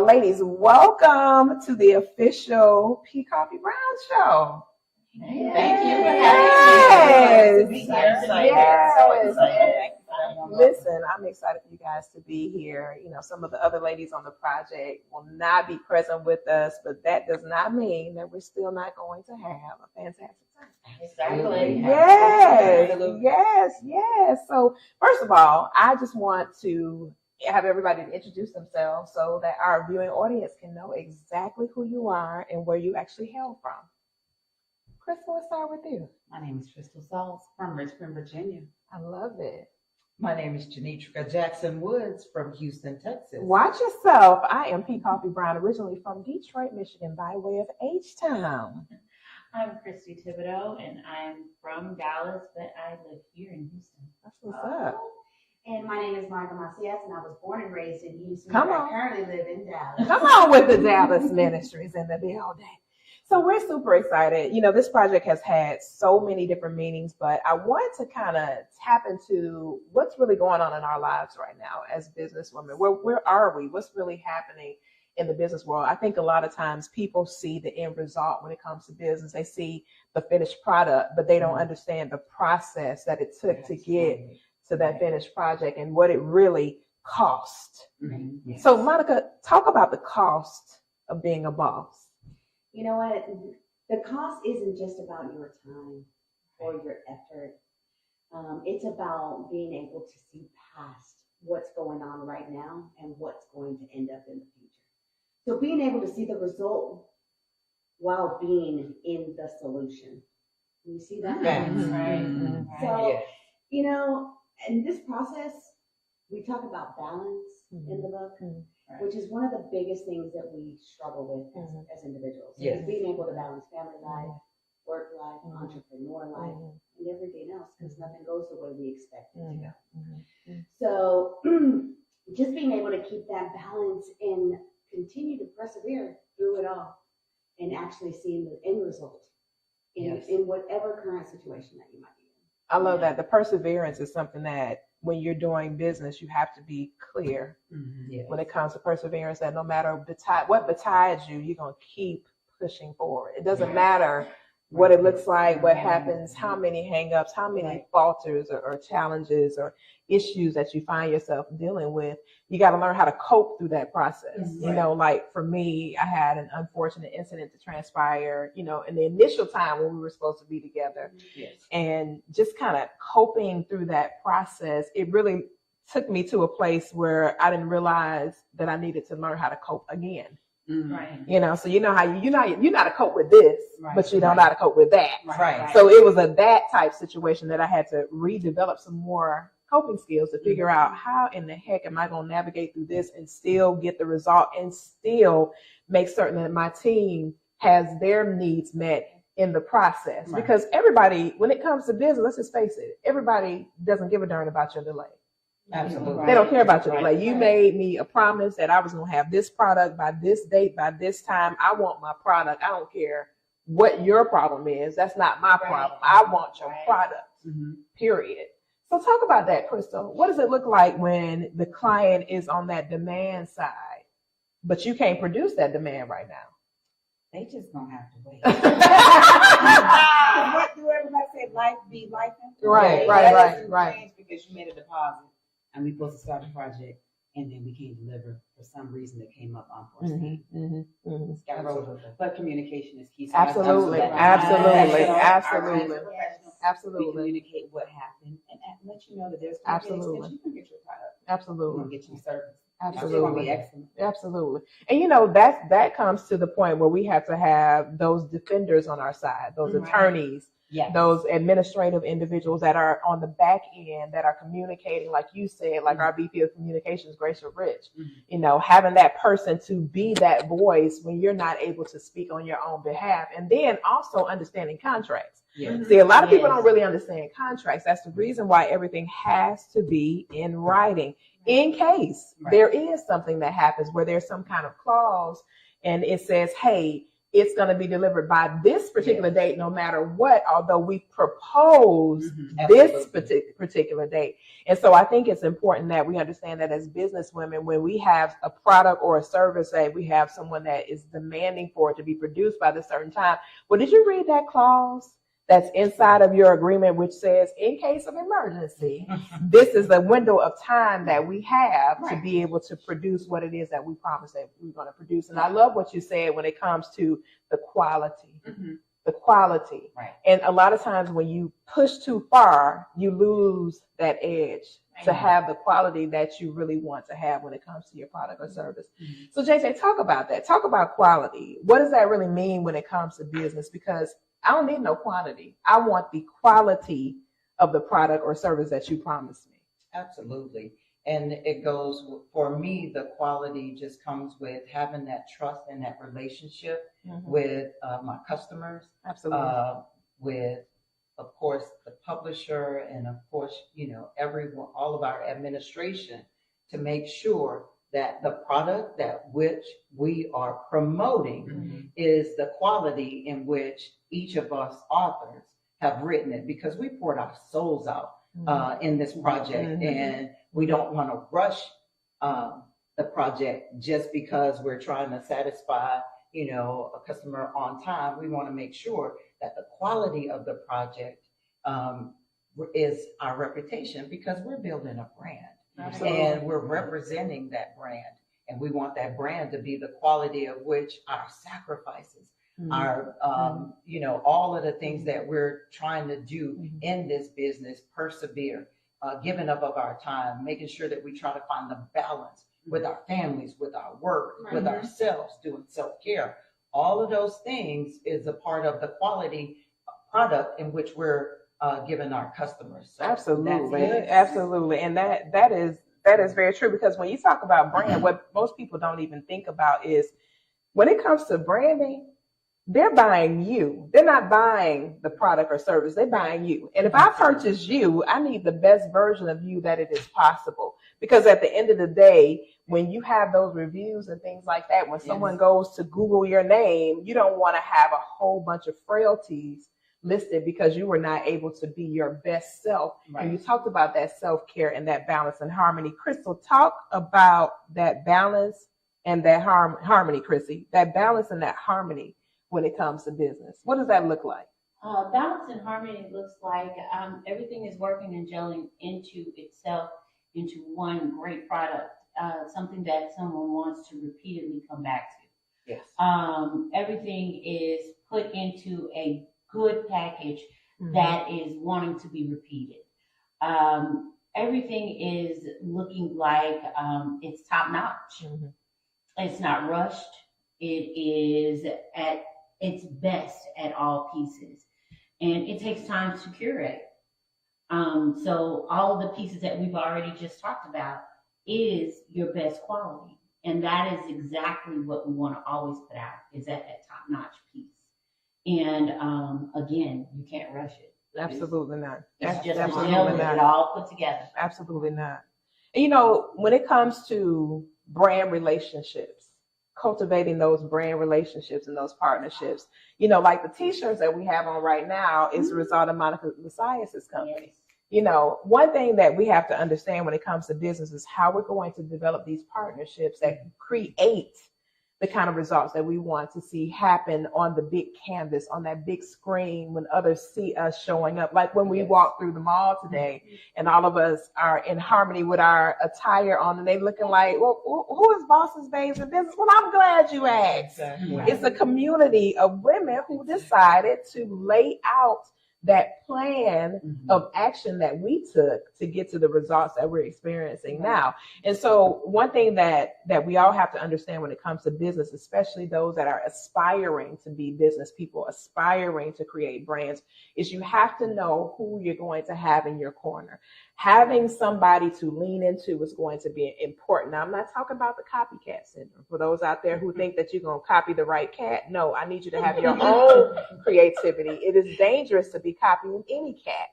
ladies, welcome to the official P. Koffe Brown Show. Hey, thank you for having me. Yes. Listen, I'm excited for you guys to be here. You know, some of the other ladies on the project will not be present with us, but that does not mean that we're still not going to have a fantastic time. Exactly. Yes. So, first of all, I just want to have everybody to introduce themselves so that our viewing audience can know exactly who you are and where you actually hail from. Crystal, let's start with you. My name is Crystal Sauls from Richmond, Virginia. I love it. My name is Janitra Jackson Woods from Houston, Texas. Watch yourself. I am P. Koffe Brown, originally from Detroit, Michigan, by way of H-Town. I'm Christy Thibodeau, and I'm from Dallas, but I live here in Houston. That's what's up. And my name is Martha Macias, and I was born and raised in Houston. Come but on. I currently live in Dallas. Come on with the Dallas Ministries in the building. So we're super excited. You know, this project has had so many different meanings, but I want to kind of tap into what's really going on in our lives right now as businesswomen. Where are we? What's really happening in the business world? I think a lot of times people see the end result when it comes to business. They see the finished product, but they don't understand the process that it took to get to that finished project and what it really cost. Mm-hmm. Yes. So Monica, talk about the cost of being a boss. You know what? The cost isn't just about your time or your effort. It's about being able to see past what's going on right now and what's going to end up in the future. So being able to see the result while being in the solution. You see that? Yes. Mm-hmm. So, you know, in this process, we talk about balance in the book, which is one of the biggest things that we struggle with as individuals. Yes. Is being able to balance family life, work life, entrepreneur life, and everything else, because nothing goes the way we expect it to go. So just being able to keep that balance and continue to persevere through it all and actually seeing the end result in whatever current situation that you might be in. I love that. The perseverance is something that when you're doing business, you have to be clear when it comes to perseverance, that no matter what betides you, you're going to keep pushing forward. It doesn't matter what it looks like, what happens, how many hangups, how many falters or challenges or issues that you find yourself dealing with. You got to learn how to cope through that process. You know, like for me, I had an unfortunate incident to transpire, you know, in the initial time when we were supposed to be together. And just kind of coping through that process, it really took me to a place where I didn't realize that I needed to learn how to cope again. Right. You know, so you know how you know how to cope with this, but you don't know how to cope with that. Right. So it was that type situation that I had to redevelop some more coping skills to figure out how in the heck am I going to navigate through this and still get the result and still make certain that my team has their needs met in the process. Because everybody, when it comes to business, let's just face it, everybody doesn't give a darn about your delay. Absolutely. They don't care about your delay. You made me a promise that I was going to have this product by this date, by this time. I want my product. I don't care what your problem is. That's not my problem. I want your product, period. So talk about that, Crystal. What does it look like when the client is on that demand side, but you can't produce that demand right now? They just gonna have to wait. What do everybody say? Life be life. Right. Because you made a deposit and we supposed to start the project and then we can't deliver for some reason that came up unforeseen. It's got rolled. But communication is key. So Absolutely. We communicate what happened and let you know that there's going to be an extension. You can get your product. Absolutely. We're going to get you service. Absolutely. It's going to be excellent. Absolutely. And you know, that comes to the point where we have to have those defenders on our side, those attorneys, those administrative individuals that are on the back end that are communicating, like you said, like our VP of Communications, Grace Rich, you know, having that person to be that voice when you're not able to speak on your own behalf. And then also understanding contracts. See, a lot of people don't really understand contracts. That's the reason why everything has to be in writing in case there is something that happens where there's some kind of clause and it says, hey, it's going to be delivered by this particular date, no matter what, although we propose this particular date. And so I think it's important that we understand that as business women, when we have a product or a service that we have someone that is demanding for it to be produced by this certain time. Well, did you read that clause that's inside of your agreement, which says, in case of emergency, this is the window of time that we have to be able to produce what it is that we promised that we're going to produce. And I love what you said when it comes to the quality, the quality. Right. And a lot of times when you push too far, you lose that edge to have the quality that you really want to have when it comes to your product or service. So JJ, talk about that. Talk about quality. What does that really mean when it comes to business? Because I don't need no quantity. I want the quality of the product or service that you promised me. Absolutely. And it goes, for me, the quality just comes with having that trust and that relationship with my customers. Absolutely. With, of course, the publisher, and of course, everyone, all of our administration, to make sure that the product that which we are promoting is the quality in which each of us authors have written it, because we poured our souls out in this project, and we don't want to rush the project just because we're trying to satisfy a customer on time. We want to make sure that the quality of the project is our reputation, because we're building a brand. Absolutely. And we're representing that brand, and we want that brand to be the quality of which our sacrifices, our, all of the things that we're trying to do in this business, persevere, giving up of our time, making sure that we try to find the balance with our families, with our work, with ourselves, doing self-care. All of those things is a part of the quality product in which we're giving our customers. So absolutely. And that is very true, because when you talk about brand, what most people don't even think about is when it comes to branding, they're buying you. They're not buying the product or service. They're buying you. And if I purchase you, I need the best version of you that it is possible. Because at the end of the day, when you have those reviews and things like that, when someone goes to Google your name, you don't want to have a whole bunch of frailties listed because you were not able to be your best self. And you talked about that self-care and that balance and harmony. Crystal, talk about that balance and that harmony, Chrissy, that balance and that harmony when it comes to business. What does that look like? Balance and harmony looks like everything is working and gelling into itself, into one great product, something that someone wants to repeatedly come back to. Yes. Everything is put into a good package that is wanting to be repeated. Everything is looking like it's top notch. It's not rushed. It is at its best at all pieces. And it takes time to curate. So all of the pieces that we've already just talked about is your best quality. And that is exactly what we want to always put out, is at that top notch piece. And again, you can't rush it. Absolutely not. It's just a gel with it all put together. Absolutely not. And when it comes to brand relationships, cultivating those brand relationships and those partnerships, like the t-shirts that we have on right now is the result of Monica Messiah's company. One thing that we have to understand when it comes to business is how we're going to develop these partnerships that create the kind of results that we want to see happen on the big canvas, on that big screen, when others see us showing up. Like when we walk through the mall today and all of us are in harmony with our attire on, and they looking like, well, who is Boss's Babes in Business? Well, I'm glad you asked. Exactly. It's a community of women who decided to lay out that plan of action that we took to get to the results that we're experiencing now. And so one thing that we all have to understand when it comes to business, especially those that are aspiring to be business people, aspiring to create brands, is you have to know who you're going to have in your corner. Having somebody to lean into is going to be important. Now, I'm not talking about the copycat syndrome. For those out there who think that you're going to copy the right cat, no, I need you to have your own creativity. It is dangerous to be copying any cat.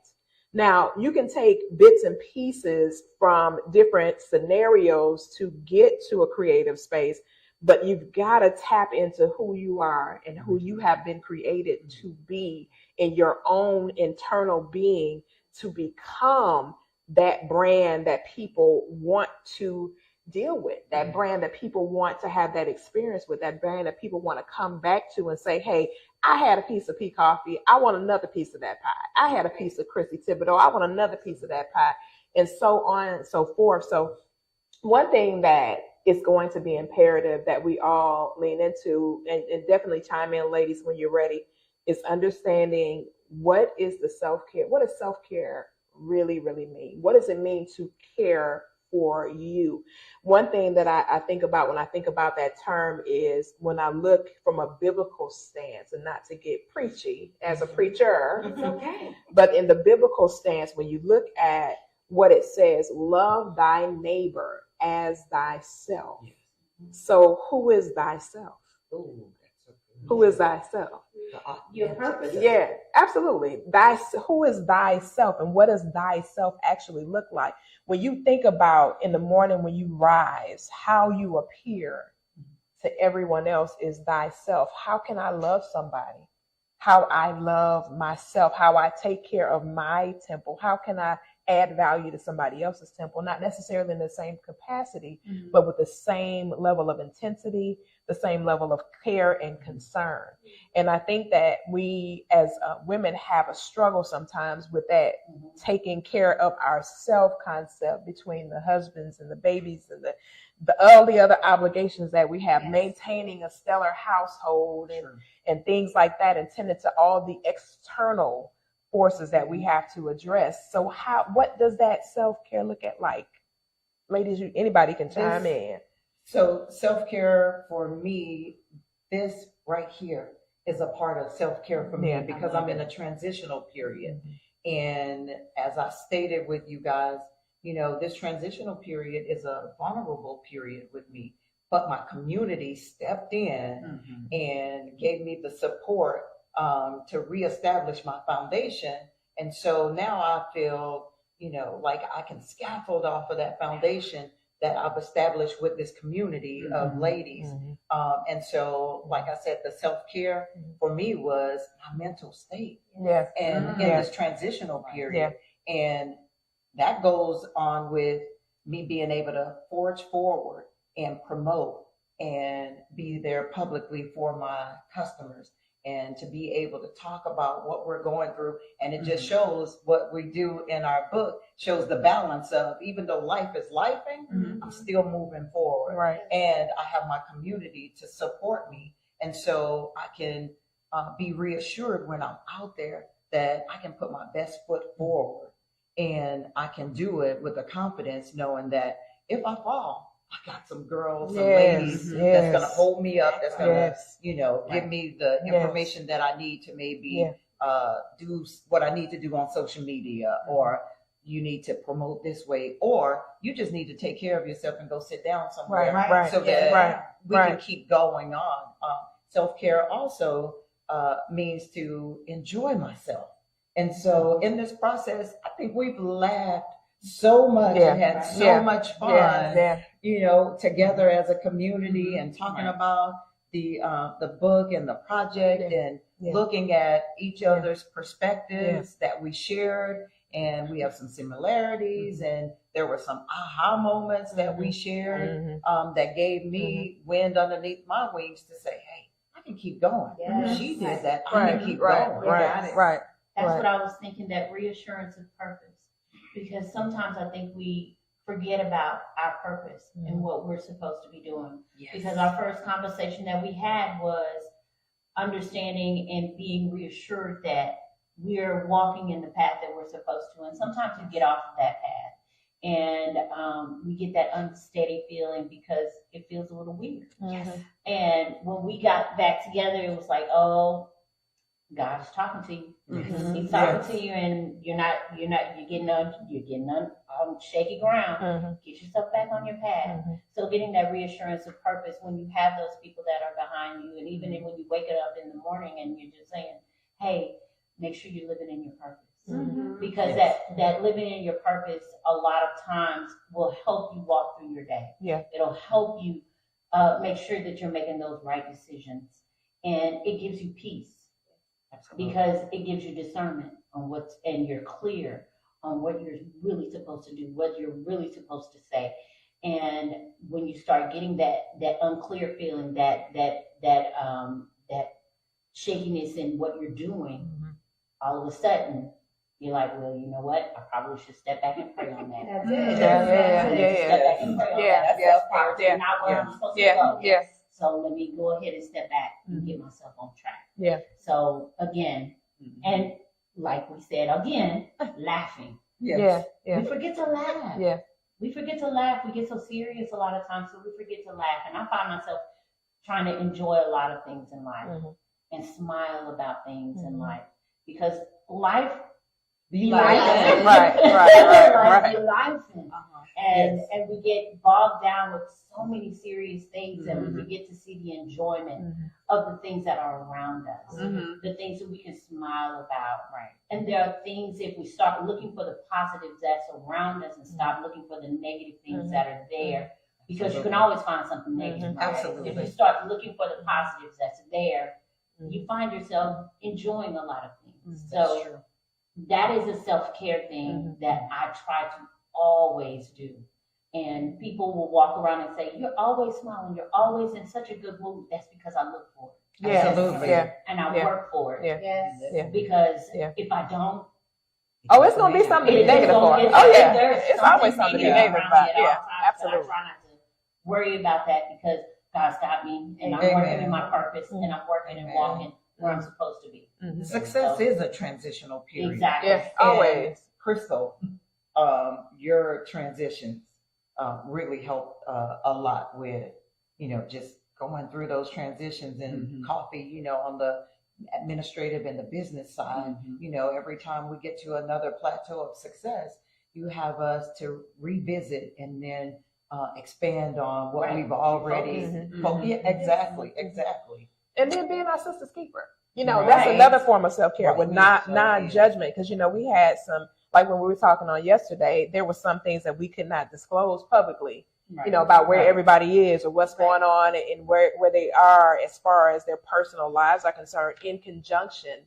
Now, you can take bits and pieces from different scenarios to get to a creative space, but you've got to tap into who you are and who you have been created to be in your own internal being to become that brand that people want to deal with, that brand that people want to have that experience with, that brand that people want to come back to and say, hey, I had a piece of Koffe. I want another piece of that pie. I had a piece of Chrissy Thibodeau. I want another piece of that pie, and so on and so forth. So one thing that is going to be imperative that we all lean into, and definitely chime in, ladies, when you're ready, is understanding what is the self-care. What does self-care really, really mean? What does it mean to care for you? One thing that I think about when I think about that term is when I look from a biblical stance, and not to get preachy as a preacher, It's okay. but in the biblical stance, when you look at what it says, love thy neighbor as thyself. So who is thyself? Who is thyself? Your purpose. Yeah, absolutely. Who is thyself, and what does thyself actually look like? When you think about in the morning when you rise, how you appear to everyone else is thyself. How can I love somebody? How I love myself, how I take care of my temple. How can I add value to somebody else's temple? Not necessarily in the same capacity, but with the same level of intensity, the same level of care and concern. And I think that we as women have a struggle sometimes with that, taking care of our self concept between the husbands and the babies and all the other obligations that we have, maintaining a stellar household and things like that, and tending to all the external forces that we have to address. So what does that self-care look at like? Ladies, anybody can chime in. So self-care for me, this right here is a part of self-care for me because I'm in a transitional period. And as I stated with you guys, this transitional period is a vulnerable period with me, but my community stepped in and gave me the support to reestablish my foundation. And so now I feel, like I can scaffold off of that foundation that I've established with this community of ladies. And so, like I said, the self-care for me was my mental state. And in this transitional period. And that goes on with me being able to forge forward and promote and be there publicly for my customers, and to be able to talk about what we're going through. And it just shows what we do in our book, shows the balance of, even though life is lifing, I'm still moving forward. Right. And I have my community to support me. And so I can be reassured when I'm out there that I can put my best foot forward, and I can do it with the confidence, knowing that if I fall, I got some girls, some ladies that's going to hold me up, that's going to, give me the information that I need to maybe do what I need to do on social media, or you need to promote this way, or you just need to take care of yourself and go sit down somewhere so that we can keep going on. Self-care also means to enjoy myself. And so in this process, I think we've laughed so much and had so much fun, together as a community, and talking about the book and the project, and looking at each other's perspectives that we shared. And we have some similarities, and there were some aha moments that we shared that gave me wind underneath my wings to say, hey, I can keep going. She did that. I can keep going. That's what I was thinking, that reassurance of purpose. Because sometimes I think we forget about our purpose and what we're supposed to be doing. Because our first conversation that we had was understanding and being reassured that we're walking in the path that we're supposed to. And sometimes we get off of that path, and we get that unsteady feeling because it feels a little weird. And when we got back together, it was like, oh, God is talking to you. He's talking to you, and you're getting on shaky ground. Get yourself back on your path. So getting that reassurance of purpose when you have those people that are behind you, and even when you wake up in the morning and you're just saying, hey, make sure you're living in your purpose. Because that living in your purpose a lot of times will help you walk through your day. It'll help you make sure that you're making those right decisions, and it gives you peace because it gives you discernment on what's, and you're clear on what you're really supposed to do, what you're really supposed to say. And when you start getting that unclear feeling, that shakiness in what you're doing, all of a sudden you're like, well, you know what? I probably should step back and pray on that. That's it. Step back and pray on that. That's not where I'm supposed to go. Yeah. So let me go ahead and step back and get myself on track. Yeah. So again, and like we said again, laughing. Yeah. Yeah. We forget to laugh. Yeah. We forget to laugh. We get so serious a lot of times, so we forget to laugh. And I find myself trying to enjoy a lot of things in life and smile about things in life, because life be life. Right. Be life. And we get bogged down with so many serious things, and we forget to see the enjoyment of the things that are around us, the things that we can smile about. Right. And there are things, if we start looking for the positives that's around us and stop looking for the negative things that are there, because you can always find something negative. Right? Absolutely. If you start looking for the positives that's there, you find yourself enjoying a lot of things. So that is a self-care thing that I try to always do. And people will walk around and say, you're always smiling, you're always in such a good mood. That's because I look for it. Yeah. Absolutely. Yeah. And I work for it. Yeah. Yes. Yeah. Because if I don't, Oh, it's gonna be something to be negative for. Oh yeah, it's always something to be negative about. Yeah, absolutely. I try not to worry about that because God's got me, and I'm working in my purpose, and I'm working and walking where I'm supposed to be. Success is a transitional period. Exactly. Yes, always. Crystal, your transitions really helped a lot with, just going through those transitions, and Koffe, on the administrative and the business side, every time we get to another plateau of success, you have us to revisit and then expand on what we've already. Yeah, exactly. And then being our sister's keeper. That's another form of self-care with non-judgment. Because, we had some, like when we were talking on yesterday, there were some things that we could not disclose publicly, about where everybody is or what's going on and where they are as far as their personal lives are concerned in conjunction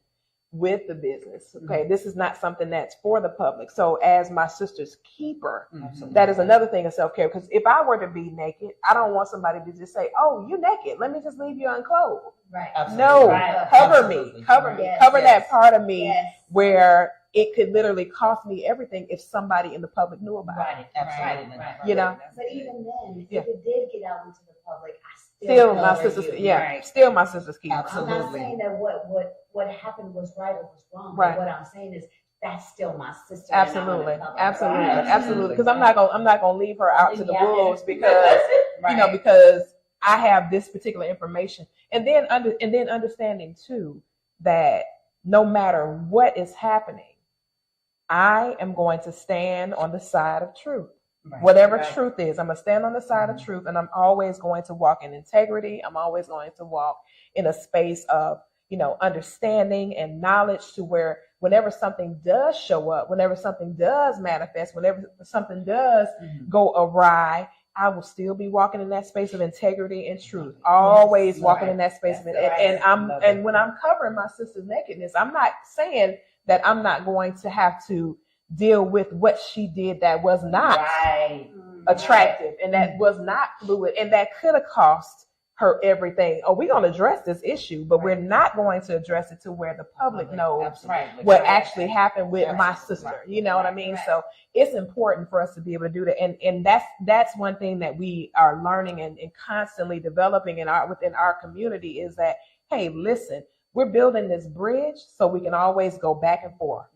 with the business. Okay. This is not something that's for the public. So as my sister's keeper, that is another thing of self-care. Because if I were to be naked, I don't want somebody to just say, oh, you naked, let me just leave you unclothed. Right. No, cover me, cover that part of me where it could literally cost me everything if somebody in the public knew about it. Absolutely. But even then, if it did get out into the public, I still my sister's still my sister's keeper. Absolutely. I'm not saying that what happened was right or was wrong. Right. But what I'm saying is that's still my sister. Absolutely. Because I'm not gonna leave her out to the wolves because because I have this particular information, and then understanding too that no matter what is happening, I am going to stand on the side of truth. Whatever truth is, I'm going to stand on the side of truth, and I'm always going to walk in integrity. I'm always going to walk in a space of, understanding and knowledge to where whenever something does show up, whenever something does manifest, whenever something does go awry, I will still be walking in that space of integrity and truth. Always walking in that space of it. And when I'm covering my sister's nakedness, I'm not saying that I'm not going to have to deal with what she did that was not attractive and that was not fluid and that could have cost her everything. Oh, we're going to address this issue, but we're not going to address it to where the public knows what actually happened with my sister. You know what I mean? So it's important for us to be able to do that. And that's one thing that we are learning and constantly developing within our community is that, hey, listen, we're building this bridge so we can always go back and forth.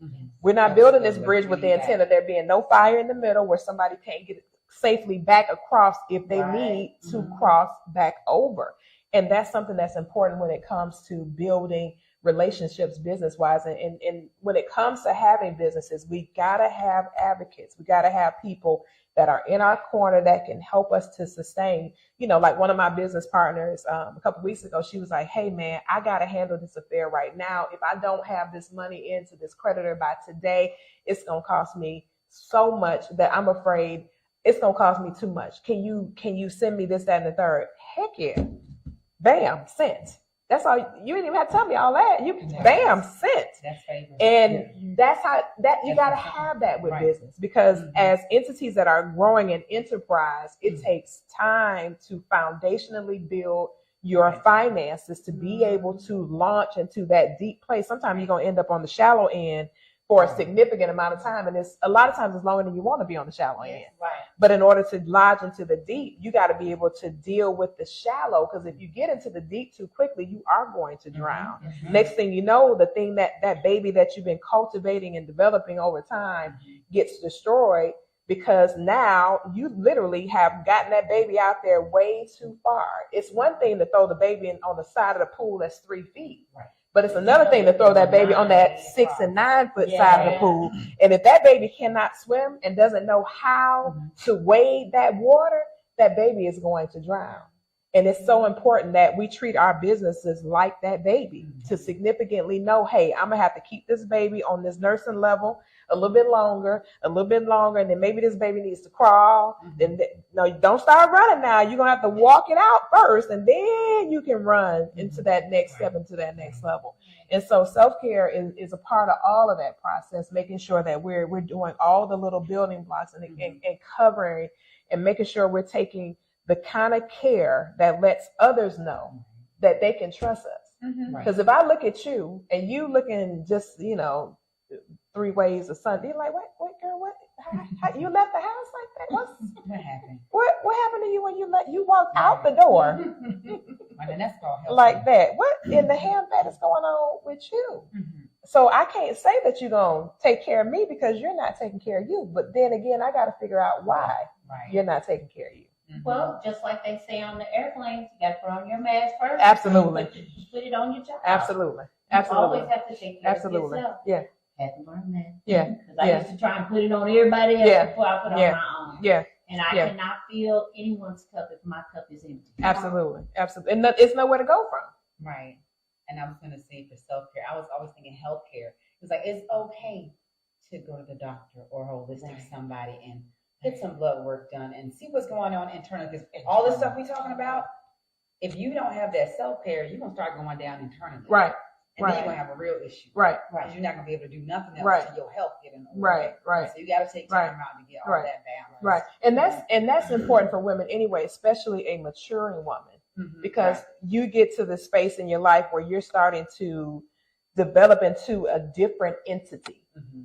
We're not building this bridge with the intent of there being no fire in the middle where somebody can't get safely back across if they need to cross back over. And that's something that's important when it comes to building relationships business-wise. And when it comes to having businesses, we got to have advocates. We got to have people that are in our corner that can help us to sustain. Like one of my business partners a couple weeks ago, she was like, hey, man, I got to handle this affair right now. If I don't have this money into this creditor by today, it's going to cost me so much that I'm afraid it's gonna cost me too much. Can you send me this, that, and the third? Heck yeah. Bam, sent. That's all. You didn't even have to tell me all that. You bam, sent. That's favorite. And that's how that you got to have that with business, because as entities that are growing in enterprise, it takes time to foundationally build your finances to be able to launch into that deep place. Sometimes you're going to end up on the shallow end for a significant amount of time. And it's a lot of times it's longer than you want to be on the shallow end. Right. But in order to lodge into the deep, you got to be able to deal with the shallow, because if you get into the deep too quickly, you are going to drown. Next thing you know, the thing that baby that you've been cultivating and developing over time gets destroyed, because now you literally have gotten that baby out there way too far. It's one thing to throw the baby on the side of the pool that's 3 feet. Right. But it's another thing to throw that baby on that 6 and 9 foot side of the pool. And if that baby cannot swim and doesn't know how to wade that water, that baby is going to drown. And it's so important that we treat our businesses like that baby, to significantly know, hey, I'm going to have to keep this baby on this nursing level a little bit longer, and then maybe this baby needs to crawl. Then no, don't start running now. You're going to have to walk it out first, and then you can run into that next step, into that next level. And so self-care is a part of all of that process, making sure that we're doing all the little building blocks and covering and making sure we're taking the kind of care that lets others know that they can trust us. Because if I look at you and you looking just, 3 ways of Sunday, you're like, what girl, what? How, you left the house like that? What happened? What happened to you when you walked out the door That's called health. like that? What in the hell that is going on with you? So I can't say that you're going to take care of me because you're not taking care of you. But then again, I got to figure out why you're not taking care of you. Well, just like they say on the airplanes, you got to put on your mask first. Absolutely. Put it on your job. Absolutely. You always have to take care of yourself. Yeah. Had to learn that. Yeah. Because I used to try and put it on everybody else before I put on my own. Yeah. And I cannot fill anyone's cup if my cup is empty. Absolutely. Absolutely. And it's nowhere to go from. Right. And I was going to say for self-care, I was always thinking healthcare. It's like, it's okay to go to the doctor or holistic somebody and get some blood work done and see what's going on internally. Because all this stuff we're talking about, if you don't have that self-care, you're going to start going down internally. Right. And then you're going to have a real issue. Right. Because you're not going to be able to do nothing else until your health get in the way. Right. So you got to take time out to get all that balance. Right. And that's important for women anyway, especially a maturing woman, because you get to the space in your life where you're starting to develop into a different entity.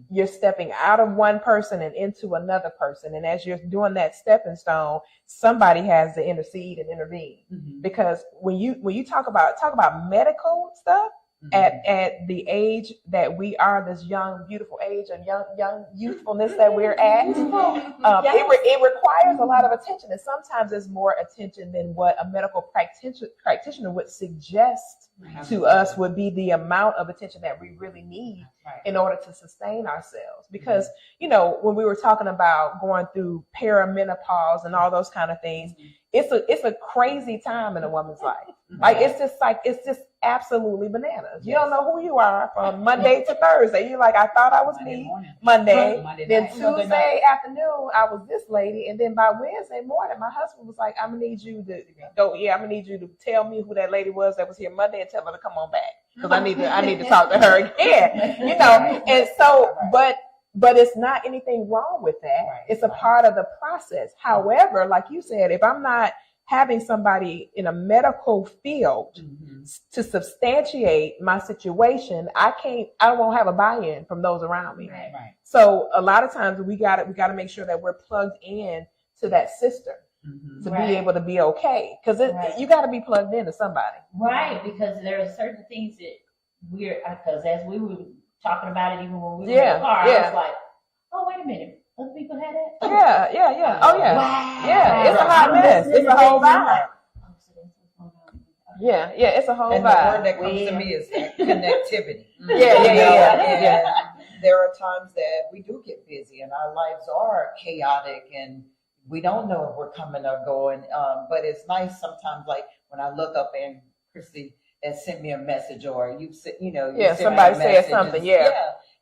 You're stepping out of one person and into another person. And as you're doing that stepping stone, somebody has to intercede and intervene. Because when you talk about medical stuff, at the age that we are, this young, beautiful age of young youthfulness that we're at, it requires a lot of attention. And sometimes it's more attention than what a medical practitioner would suggest to us would be the amount of attention that we really need in order to sustain ourselves. Because, when we were talking about going through perimenopause and all those kind of things, it's a crazy time in a woman's life. It's just absolutely bananas. You don't know who you are from Monday to Thursday. You're like, I thought I was me Monday. Then Tuesday afternoon, I was this lady. And then by Wednesday morning, my husband was like, I'm going to need you to go. Yeah, I'm going to need you to tell me who that lady was that was here Monday and tell her to come on back. Because I need to talk to her again. And so, but it's not anything wrong with that. It's a part of the process. However, like you said, if I'm not having somebody in a medical field to substantiate my situation, I won't have a buy-in from those around me. Right. So a lot of times we got to make sure that we're plugged in to that system to be able to be okay. Because you got to be plugged into somebody. Right. Because there are certain things that because as we were talking about it, even when we were in the car, I was like, oh, wait a minute. Other people had that? Yeah. Oh, yeah. Wow. Yeah, it's a hot mess. It's a whole vibe. Yeah, it's a whole vibe. And the word that comes to me is connectivity. Yeah. There are times that we do get busy and our lives are chaotic and we don't know if we're coming or going. But it's nice sometimes, like when I look up and Christy has sent me a message or somebody said something. Yeah.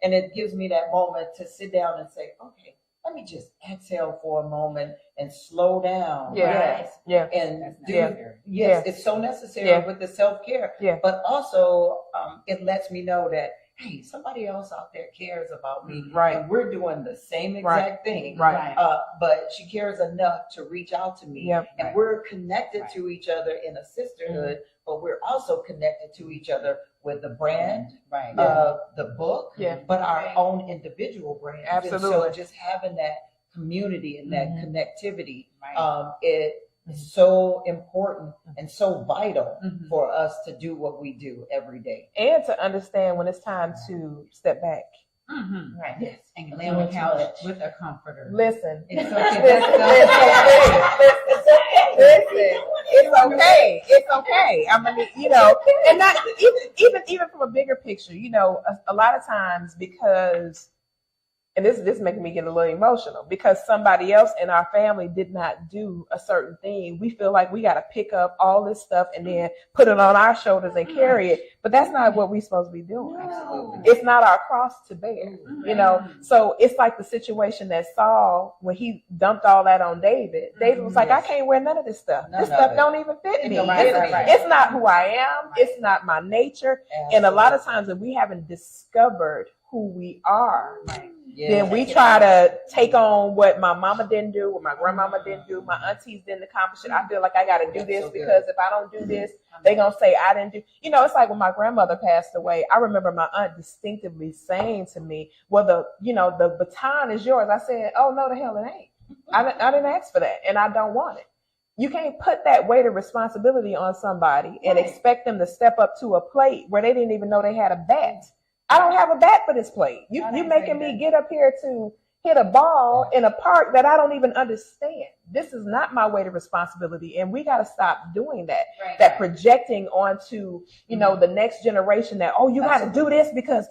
And it gives me that moment to sit down and say, okay, let me just exhale for a moment and slow down. Yeah. Yes. Yeah. And That's do, necessary. yes, Yeah. it's so necessary Yeah. with the self-care. Yeah. But also, it lets me know that, hey, somebody else out there cares about me. Right. And we're doing the same exact thing. Right. But she cares enough to reach out to me. Yep. And we're connected Right. to each other in a sisterhood, but we're also connected to each other with the brand, Right. the book, Yeah. but our own individual brands. Absolutely. And so just having that community and that connectivity, Right. it is so important and so vital Mhm. for us to do what we do every day. And to understand when it's time to step back. Mhm. Right. Yes. And lay on the couch with a comforter. Listen. It's okay. Listen, it's okay. It's okay. I mean, and not even from a bigger picture, a lot of times because, and this making me get a little emotional, because somebody else in our family did not do a certain thing, we feel like we got to pick up all this stuff and then put it on our shoulders and carry it. But that's not what we're supposed to be doing. Absolutely. It's not our cross to bear, So it's like the situation that Saul, when he dumped all that on David, David was like, I can't wear none of this stuff. None This of stuff it. don't even fit It me. don't fit me. It's not who I am. It's not my nature. And a lot of times if we haven't discovered who we are, then we try to take on what my mama didn't do, what my grandmama didn't do, my aunties didn't accomplish it. I feel like I got to do this because if I don't do this, they're going to say I didn't do. It's like when my grandmother passed away, I remember my aunt distinctively saying to me, well, the baton is yours. I said, oh, no, the hell it ain't. I didn't ask for that, and I don't want it. You can't put that weight of responsibility on somebody and expect them to step up to a plate where they didn't even know they had a bat. I don't have a bat for this plate. You making me get up here to hit a ball in a park that I don't even understand. This is not my weight of responsibility, and we got to stop doing that. That projecting onto the next generation that you got to do this because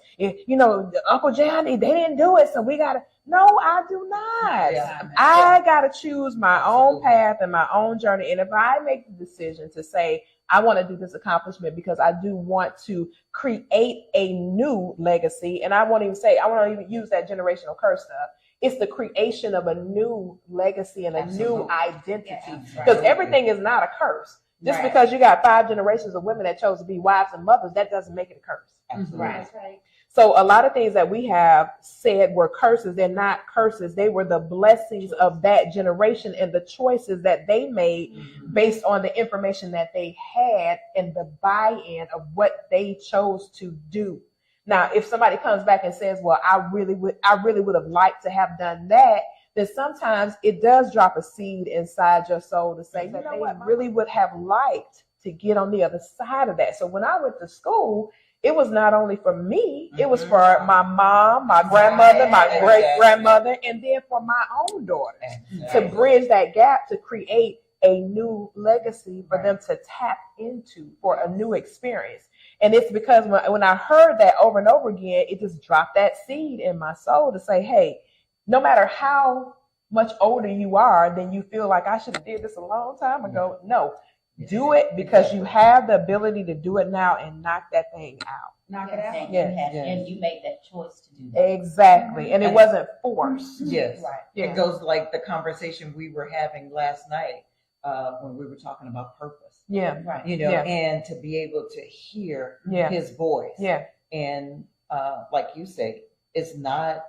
Uncle Johnny, they didn't do it, so we got to. No, I do not. I got to choose my own path and my own journey, and if I make the decision to say, I want to do this accomplishment because I do want to create a new legacy. And I won't even use that generational curse stuff. It's the creation of a new legacy and a new identity. Because everything is not a curse. Just because you got 5 generations of women that chose to be wives and mothers, that doesn't make it a curse. Absolutely. That's right. So a lot of things that we have said were curses, they're not curses. They were the blessings of that generation and the choices that they made based on the information that they had and the buy-in of what they chose to do. Now, if somebody comes back and says, well, I really would have liked to have done that, then sometimes it does drop a seed inside your soul to say, you know what, I really would have liked to get on the other side of that. So when I went to school, it was not only for me, it was for my mom, my grandmother, my great-grandmother, and then for my own daughters to bridge that gap to create a new legacy for them to tap into for a new experience. And it's because when I heard that over and over again, it just dropped that seed in my soul to say, hey, no matter how much older you are, then you feel like I should have did this a long time ago. No. Do it because you have the ability to do it now and knock that thing out. Knock it out. And you make that choice to do that. Exactly. And it wasn't forced. Yes. Right. It goes like the conversation we were having last night when we were talking about purpose. Yeah. Right. And to be able to hear his voice. Yeah. And like you say, it's not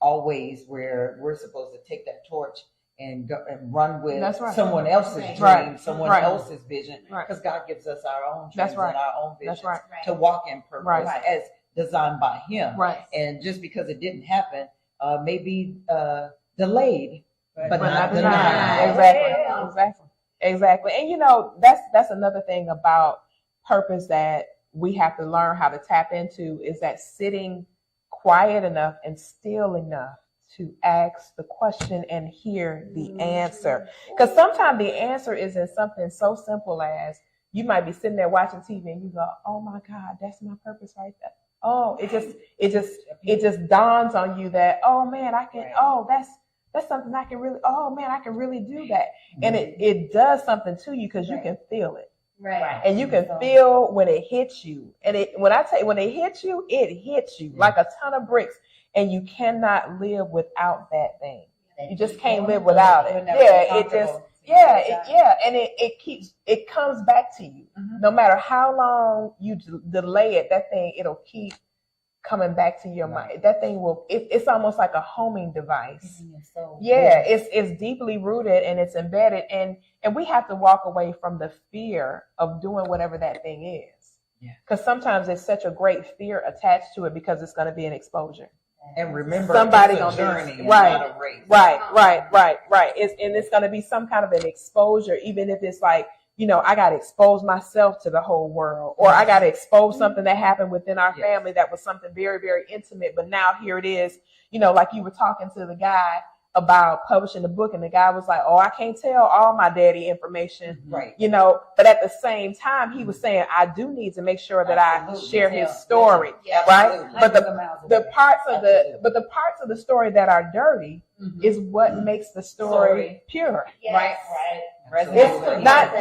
always where we're supposed to take that torch and go and run with someone else's dream, someone else's vision, because God gives us our own dreams and our own visions to walk in purpose as designed by Him. Right. And just because it didn't happen, maybe delayed, but not denied. Exactly. And that's another thing about purpose that we have to learn how to tap into is that sitting quiet enough and still enough to ask the question and hear the answer. Because sometimes the answer is in something so simple as you might be sitting there watching TV and you go, oh my God, that's my purpose right there. Oh, it just dawns on you that, oh man, that's something I can really, oh man, I can really do that. And it does something to you because you can feel it. Right. And you can feel when it hits you. And when it hits you like a ton of bricks. and you cannot live without that thing. That You just deep can't live voice. without it. You'll never Yeah, be it just, comfortable. and it comes back to you. Mhm. No matter how long you delay it, that thing, it'll keep coming back to your mind. That thing will, it's almost like a homing device. It's in your soul. Yeah, it's deeply rooted and it's embedded, and we have to walk away from the fear of doing whatever that thing is. Yeah. Because sometimes it's such a great fear attached to it because it's going to be an exposure. And remember, Somebody it's a gonna be- journey and right, not a race. Right. It's going to be some kind of an exposure, even if it's like, I got to expose myself to the whole world, or I got to expose something that happened within our family that was something very, very intimate. But now here it is, like you were talking to the guy about publishing the book, and the guy was like, oh, I can't tell all my daddy information, Right. but at the same time, he was saying, I do need to make sure that I Absolutely. share his Yeah. story, Yeah. right? Absolutely. But Hundreds of miles the away. parts of Absolutely. the parts of the story that are dirty Mhm. is what makes the story pure. Yes. Right. Absolutely. It's not-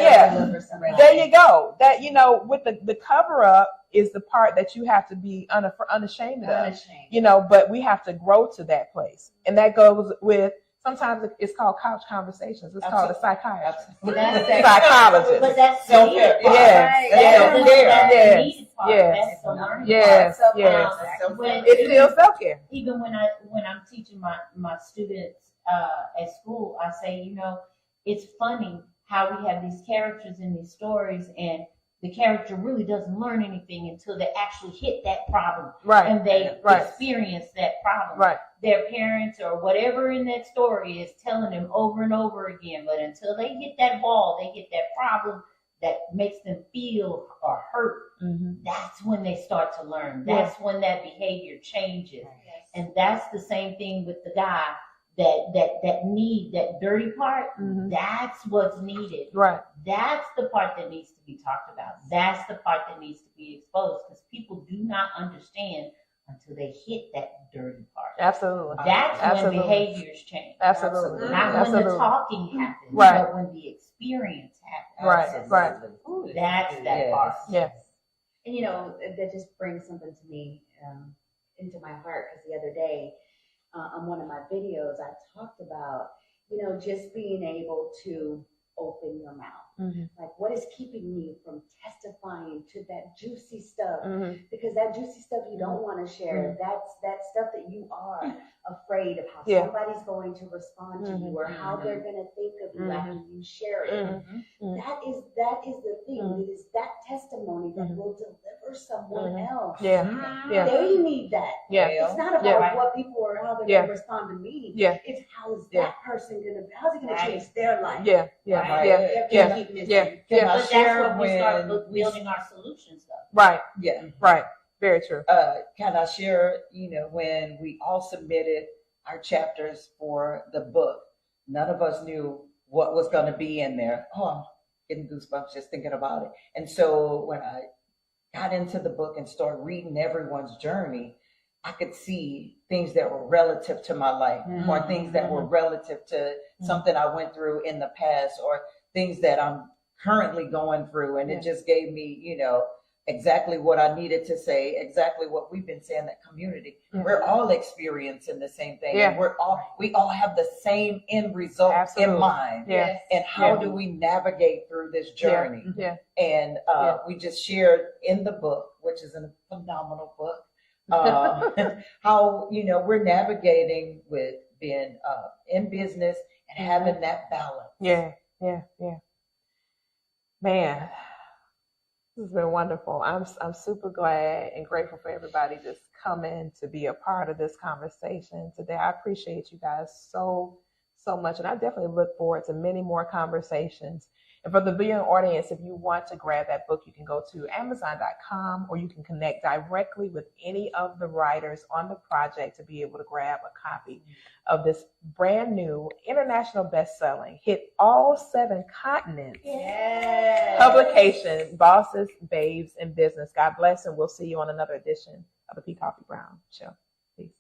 There you go. That, with the cover up is the part that you have to be unashamed of, Unashamed. but we have to grow to that place. And that goes with, sometimes it's called couch conversations. It's called a psychiatrist. But that's Psychologist. But that's the Self-care. needed part. Yes. That's Yes. the Yes. needed part. Yes. That's the learning Yes. part. Yes. When- It's still self-care. even when I'm teaching my students at school, I say, it's funny how we have these characters in these stories, and the character really doesn't learn anything until they actually hit that problem Right. and they Right. experience that problem. Right. Their parents or whatever in that story is telling them over and over again, but until they hit that wall, they hit that problem that makes them feel or hurt. Mm-hmm. That's when they start to learn. Yeah. That's when that behavior changes. And that's the same thing with the guy that need that dirty part. Mhm. That's what's needed. Right. That's the part that needs to be talked about. That's the part that needs to be exposed, because people do not understand until they hit that dirty part. Absolutely. That's Absolutely. when behaviors change. Absolutely. Not when Absolutely. the talking happens, Right. but when the experience happens. Right. Right. Absolutely. That's that Yes. part. Yeah. And that just brings something to me into my heart, because the other day on one of my videos I talked about just being able to open your mouth. Mm-hmm. Like, what is keeping you from testifying to that juicy stuff? Mm-hmm. Because that juicy stuff you don't want to share, that's that stuff that you are afraid of how Yeah. somebody's going to respond to you, or how they're going to think of you Mhm. after you share it. Mhm. That is the thing. Mhm. It is that testimony that will deliver someone else. Yeah. Yeah. They need that. Yeah. It's not about Yeah. what people or how they're Yeah. going to respond to me. Yeah. It's how's Yeah. that person how's it going Right. to change their life? Yeah. Yeah. Right. Yeah. If Yeah. they keep missing. Yeah. Can Yeah. I But that's share when we start when building our solutions, though. Right. yeah. Right. Very true. Can I share, when we all submitted our chapters for the book, none of us knew what was going to be in there. Oh, I'm getting goosebumps just thinking about it. And so when I got into the book and started reading everyone's journey, I could see things that were relative to my life, or things that were relative to something I went through in the past, or things that I'm currently going through. And it just gave me, exactly what I needed to say, exactly what we've been saying, that community. We're all experiencing the same thing. Yeah. And we all have the same end result Absolutely. in mind. Yeah. And how Yeah. do we navigate through this journey? Yeah. And we just shared in the book, which is a phenomenal book, how, we're navigating with being in business and having that balance. Yeah. Yeah. Yeah. Man, this has been wonderful. I'm super glad and grateful for everybody just coming to be a part of this conversation today. I appreciate you guys so much, and I definitely look forward to many more conversations. And for the viewing audience, if you want to grab that book, you can go to Amazon.com, or you can connect directly with any of the writers on the project to be able to grab a copy of this brand new international best-selling, hit all 7 continents publication, Bosses, Babes, and Business. God bless, and we'll see you on another edition of the P. Koffe Brown Show. Peace.